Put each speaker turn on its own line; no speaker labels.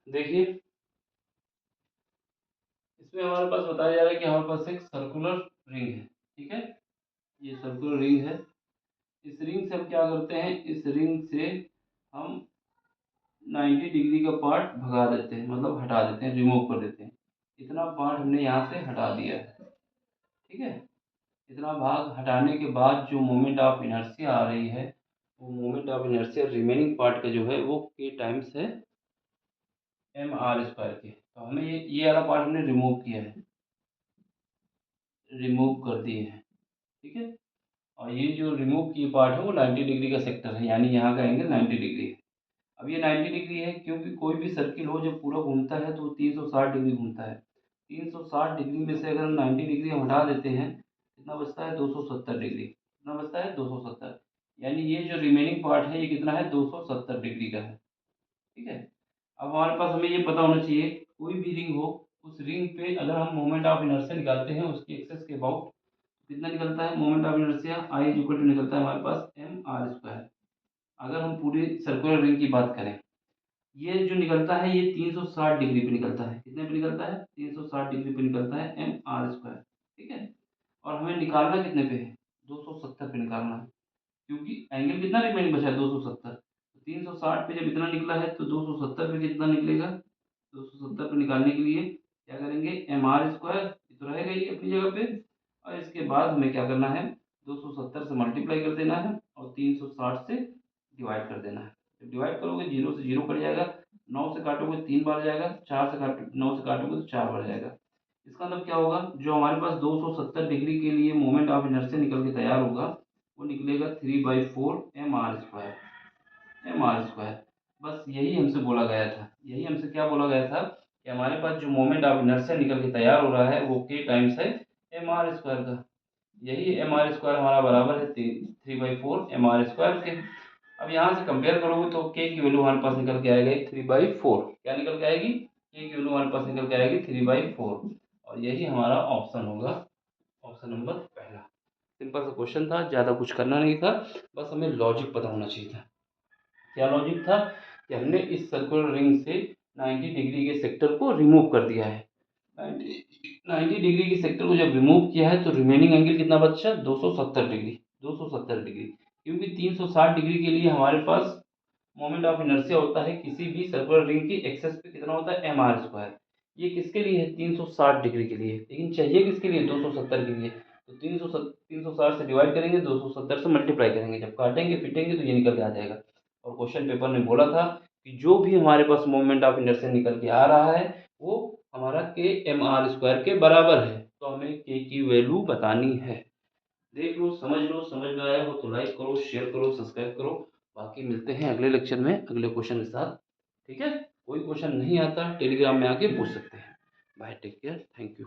देखिए इसमें हमारे पास बताया जा रहा है कि हमारे पास एक सर्कुलर रिंग है, ठीक है। ये सर्कुलर रिंग है। इस रिंग से हम क्या करते हैं, इस रिंग से हम 90 डिग्री का पार्ट भगा देते हैं, मतलब हटा देते हैं, रिमूव कर देते हैं। इतना पार्ट हमने यहाँ से हटा दिया है, ठीक है। इतना भाग हटाने के बाद जो मोमेंट ऑफ इनर्शिया आ रही है, वो moment of inertia remaining part का जो है वो के टाइम्स है एम आर स्क्वायर के। तो हमें ये वाला पार्ट हमने रिमूव किया है, रिमूव कर दिए हैं, ठीक है। और ये जो रिमूव किए पार्ट है वो 90 डिग्री का सेक्टर है, यानी यहाँ का एंगल 90 डिग्री है। अब ये 90 डिग्री है क्योंकि कोई भी सर्किल हो जब पूरा घूमता है तो वो 360 डिग्री घूमता है। 360 डिग्री में से अगर हम 90 डिग्री हम हटा देते हैं, कितना बचता है 270 डिग्री। कितना बचता है 270, यानी ये जो रिमेनिंग पार्ट है ये कितना है 270 डिग्री का है, ठीक है। अब हमारे पास हमें ये पता होना चाहिए, कोई भी रिंग हो उस रिंग पे अगर हम मोमेंट ऑफ इनर्शिया निकालते हैं उसकी एक्सेस के अबाउट, कितना निकलता है moment of inertia, I is equal to निकलता है हमारे पास एम आर स्क्वायर। अगर हम पूरी सर्कुलर रिंग की बात करें, ये जो निकलता है ये 360 डिग्री पे निकलता है। कितने पे निकलता है 360 डिग्री पे निकलता है एम आर स्क्वायर, ठीक है। और हमें निकालना कितने पे है 270 पे निकालना है, क्योंकि एंगल कितना रिमेनिंग बचा है 270। तो 360 पे जब इतना निकला है तो 270 पे कितना निकलेगा, 270 पे निकालने के लिए क्या करेंगे, एम आर स्क्वायर तो रहेगा ही अपनी जगह पे, और इसके बाद हमें क्या करना है 270 से मल्टीप्लाई कर देना है और 360 से डिवाइड कर देना है। जब डिवाइड करोगे जीरो से जीरो कट जाएगा, 9 से काटोगे 3 बार जाएगा, 4 से काट 9 से काटोगे तो 4 बार जाएगा। इसका मतलब क्या होगा, जो हमारे पास 270 डिग्री के लिए मोमेंट ऑफ इनर्शिया निकल के तैयार होगा वो निकलेगा 3/4 M R square, M R square. बस यही हमसे बोला गया था, यही हमसे क्या बोला गया था कि हमारे पास जो मोमेंट ऑफ इनर्शिया निकल के तैयार हो रहा है वो के टाइम्स है एम आर स्क्वायर का। यही एम आर स्क्वायर हमारा बराबर है 3/4 एम आर स्क्वायर के। अब यहाँ से कंपेयर करोगे तो के की वैल्यू हमारे पास निकल के आएगी 3/4। क्या निकल के आएगी, के की वैल्यू हमारे पास निकल के आएगी 3/4, और यही हमारा ऑप्शन होगा, ऑप्शन नंबर पहला। सिंपल सा क्वेश्चन था, ज़्यादा कुछ करना नहीं था, बस हमें लॉजिक पता होना चाहिए था। क्या लॉजिक था कि हमने इस सर्कुलर रिंग से 90 डिग्री के सेक्टर को रिमूव कर दिया है। 90 डिग्री के सेक्टर को जब रिमूव किया है तो रिमेनिंग एंगल कितना बचा 270 डिग्री, 270 डिग्री। क्योंकि 360 डिग्री के लिए हमारे पास मोमेंट ऑफ इनर्शिया होता है किसी भी सर्कुलर रिंग की एक्सेस पे कितना होता है एम आर स्क्वायर। ये किसके लिए है 360 डिग्री के लिए, लेकिन चाहिए किसके लिए 270 के लिए। तो 360 से डिवाइड करेंगे, 270 से मल्टीप्लाई करेंगे, जब काटेंगे फिटेंगे तो ये निकल के आ जाएगा। और क्वेश्चन पेपर ने बोला था कि जो भी हमारे पास मोमेंट ऑफ इनर्शिया निकल के आ रहा है वो हमारा के एम आर स्क्वायर के बराबर है, तो हमें के की वैल्यू बतानी है। देख लो, समझ में आया हो तो लाइक करो, शेयर करो, सब्सक्राइब करो। बाकी मिलते हैं अगले लेक्चर में अगले क्वेश्चन के साथ, ठीक है। कोई क्वेश्चन नहीं आता टेलीग्राम में आके पूछ सकते हैं। Bye, take care, thank you.